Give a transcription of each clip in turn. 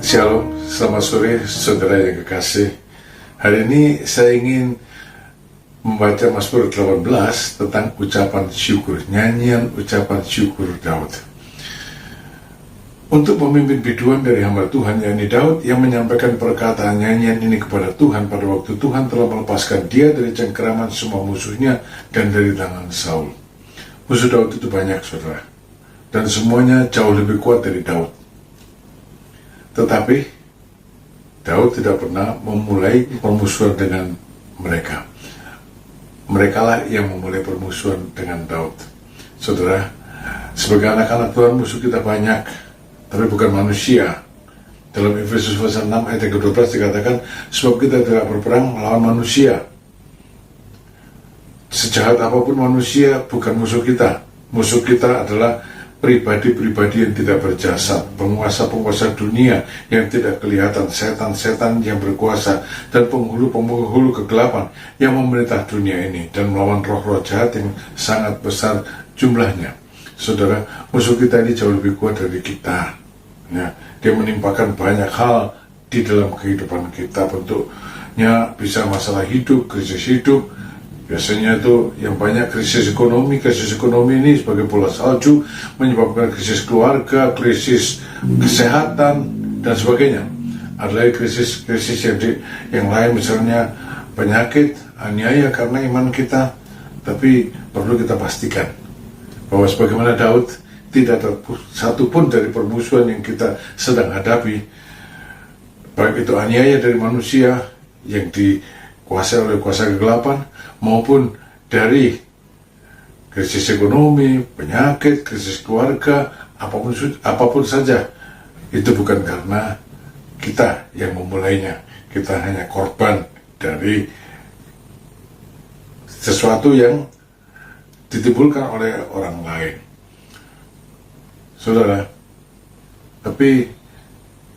Shalom, selamat sore saudara yang kekasih. Hari ini saya ingin membaca Mazmur 18 tentang ucapan syukur, nyanyian ucapan syukur Daud. Untuk pemimpin biduan dari hamba Tuhan, yakni Daud, yang menyampaikan perkataan nyanyian ini kepada Tuhan pada waktu Tuhan telah melepaskan dia dari cengkeraman semua musuhnya dan dari tangan Saul. Musuh Daud itu banyak, saudara, dan semuanya jauh lebih kuat dari Daud. Tetapi Daud tidak pernah memulai permusuhan dengan mereka. Merekalah yang memulai permusuhan dengan Daud. Saudara, sebagai anak-anak Tuhan, musuh kita banyak, tapi bukan manusia. Dalam Efesus pasal 6 ayat 12 dikatakan, sebab kita tidak berperang melawan manusia. Sejahat apapun manusia, bukan musuh kita. Musuh kita adalah pribadi-pribadi yang tidak berjasa, penguasa-penguasa dunia yang tidak kelihatan, setan-setan yang berkuasa, dan penghulu-penghulu kegelapan yang memerintah dunia ini, dan melawan roh-roh jahat yang sangat besar jumlahnya. Saudara, musuh kita ini jauh lebih kuat dari kita. Ya, dia menimpakan banyak hal di dalam kehidupan kita, bentuknya bisa masalah hidup, krisis hidup. Biasanya itu yang banyak krisis ekonomi ini sebagai bola salju menyebabkan krisis keluarga, krisis kesehatan, dan sebagainya. Ada krisis yang lain, misalnya penyakit, aniaya karena iman kita. Tapi perlu kita pastikan bahwa sebagaimana Daud, tidak ada satupun dari permusuhan yang kita sedang hadapi, baik itu aniaya dari manusia yang dikuasai oleh kuasa kegelapan, maupun dari krisis ekonomi, penyakit, krisis keluarga, apapun saja, itu bukan karena kita yang memulainya. Kita hanya korban dari sesuatu yang ditimbulkan oleh orang lain. Saudara, tapi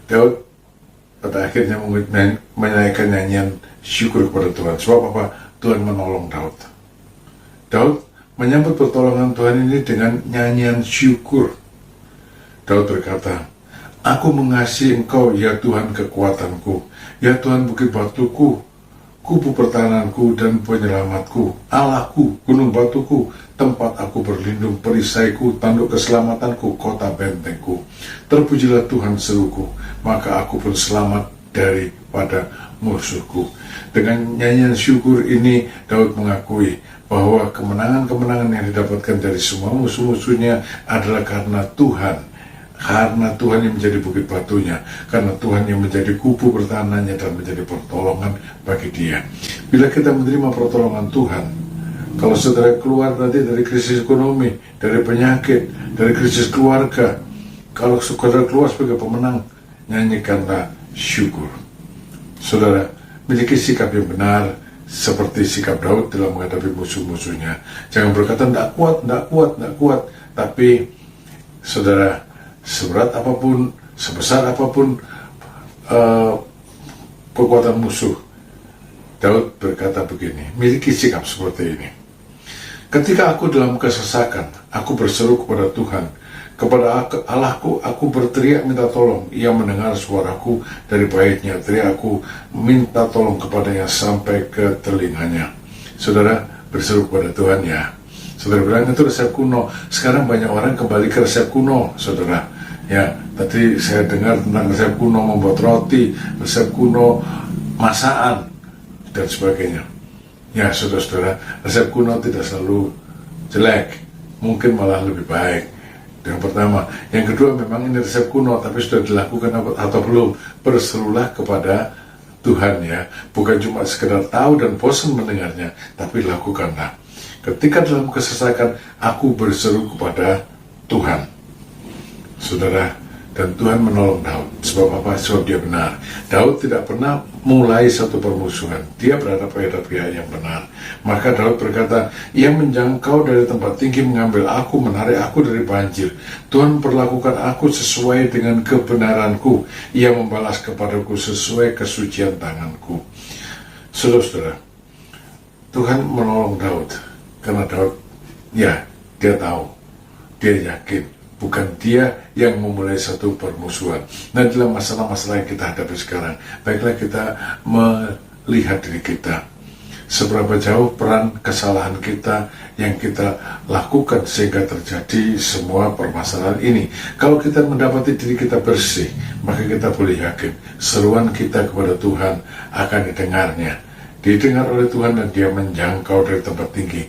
Daud pada akhirnya menyanyikan nyanyian syukur kepada Tuhan. Sebab apa? Tuhan menolong Daud. Daud menyambut pertolongan Tuhan ini dengan nyanyian syukur. Daud berkata, aku mengasihi Engkau, ya Tuhan kekuatanku, ya Tuhan bukit batuku, kubu pertahananku dan penyelamatku, Allahku, gunung batuku, tempat aku berlindung, perisaiku, tanduk keselamatanku, kota bentengku. Terpujilah Tuhan seruku, maka aku pun selamat daripada musuhku. Dengan nyanyian syukur ini, Daud mengakui bahwa kemenangan-kemenangan yang didapatkan dari semua musuh-musuhnya adalah karena Tuhan yang menjadi bukit batunya, karena Tuhan yang menjadi kubu pertahanannya dan menjadi pertolongan bagi dia. Bila kita menerima pertolongan Tuhan, kalau saudara keluar nanti dari krisis ekonomi, dari penyakit, dari krisis keluarga, kalau saudara keluar sebagai pemenang, nyanyikanlah syukur. Saudara, miliki sikap yang benar seperti sikap Daud dalam menghadapi musuh-musuhnya. Jangan berkata tidak kuat, tapi saudara, seberat apapun, sebesar apapun kekuatan musuh, Daud berkata begini, miliki sikap seperti ini. Ketika aku dalam kesesakan, aku berseru kepada Tuhan, kepada Allahku, aku berteriak minta tolong. Ia mendengar suaraku dari baitnya. Teriak aku minta tolong kepadanya sampai ke telinganya. Saudara, berseru kepada Tuhan ya. Saudara bilang itu resep kuno. Sekarang banyak orang kembali ke resep kuno, saudara. Ya, tadi saya dengar tentang resep kuno membuat roti, resep kuno masakan, dan sebagainya. Ya, saudara-saudara, resep kuno tidak selalu jelek, mungkin malah lebih baik. Yang pertama. Yang kedua, memang ini resep kuno, tapi sudah dilakukan atau belum? Berserulah kepada Tuhan ya. Bukan cuma sekedar tahu dan bosan mendengarnya, tapi lakukanlah. Ketika dalam kesesakan, aku berseru kepada Tuhan. Saudara, dan Tuhan menolong Daud. Sebab apa? Sebab dia benar. Daud tidak pernah mulai satu permusuhan. Dia berada pada pihak yang benar. Maka Daud berkata, ia menjangkau dari tempat tinggi, mengambil aku, menarik aku dari banjir. Tuhan perlakukan aku sesuai dengan kebenaranku. Ia membalas kepadaku sesuai kesucian tanganku. Saudara-saudara, Tuhan menolong Daud. Karena Daud, ya, dia tahu, dia yakin bukan dia yang memulai satu permusuhan. Nah, dalam masalah-masalah yang kita hadapi sekarang, baiklah kita melihat diri kita. Seberapa jauh peran kesalahan kita yang kita lakukan sehingga terjadi semua permasalahan ini. Kalau kita mendapati diri kita bersih, maka kita boleh yakin seruan kita kepada Tuhan akan didengar oleh Tuhan, dan dia menjangkau dari tempat tinggi,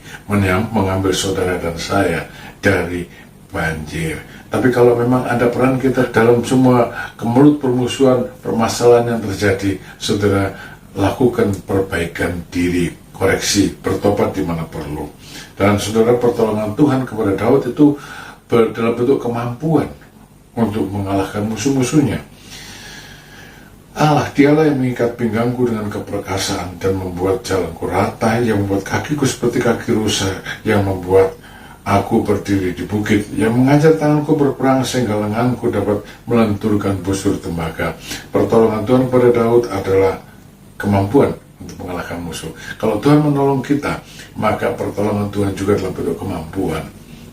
mengambil saudara dan saya dari banjir. Tapi kalau memang ada peran kita dalam semua kemelut permusuhan, permasalahan yang terjadi, saudara lakukan perbaikan diri, koreksi, bertobat di mana perlu. Dan saudara, pertolongan Tuhan kepada Daud itu dalam bentuk kemampuan untuk mengalahkan musuh-musuhnya. Allah, dialah yang mengikat pinggangku dengan keperkasaan dan membuat jalanku rata, yang membuat kakiku seperti kaki rusa, yang membuat aku berdiri di bukit, yang mengajar tanganku berperang sehingga lenganku dapat melenturkan busur tembaga. Pertolongan Tuhan kepada Daud adalah kemampuan untuk mengalahkan musuh. Kalau Tuhan menolong kita, maka pertolongan Tuhan juga dalam bentuk kemampuan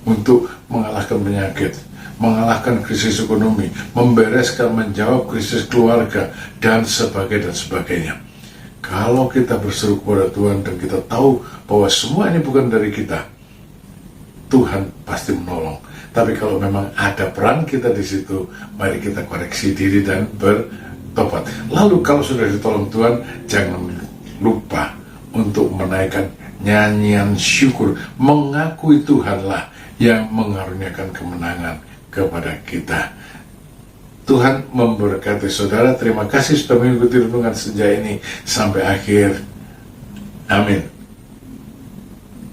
untuk mengalahkan penyakit, mengalahkan krisis ekonomi, membereskan, menjawab krisis keluarga, dan sebagainya. Kalau kita berseru kepada Tuhan dan kita tahu bahwa semua ini bukan dari kita, Tuhan pasti menolong. Tapi kalau memang ada peran kita di situ, mari kita koreksi diri dan bertobat. Lalu kalau sudah ditolong Tuhan, jangan lupa untuk menaikkan nyanyian syukur, mengakui Tuhanlah yang mengaruniakan kemenangan kepada kita. Tuhan memberkati saudara. Terima kasih sudah mengikuti renungan senja ini sampai akhir. Amin.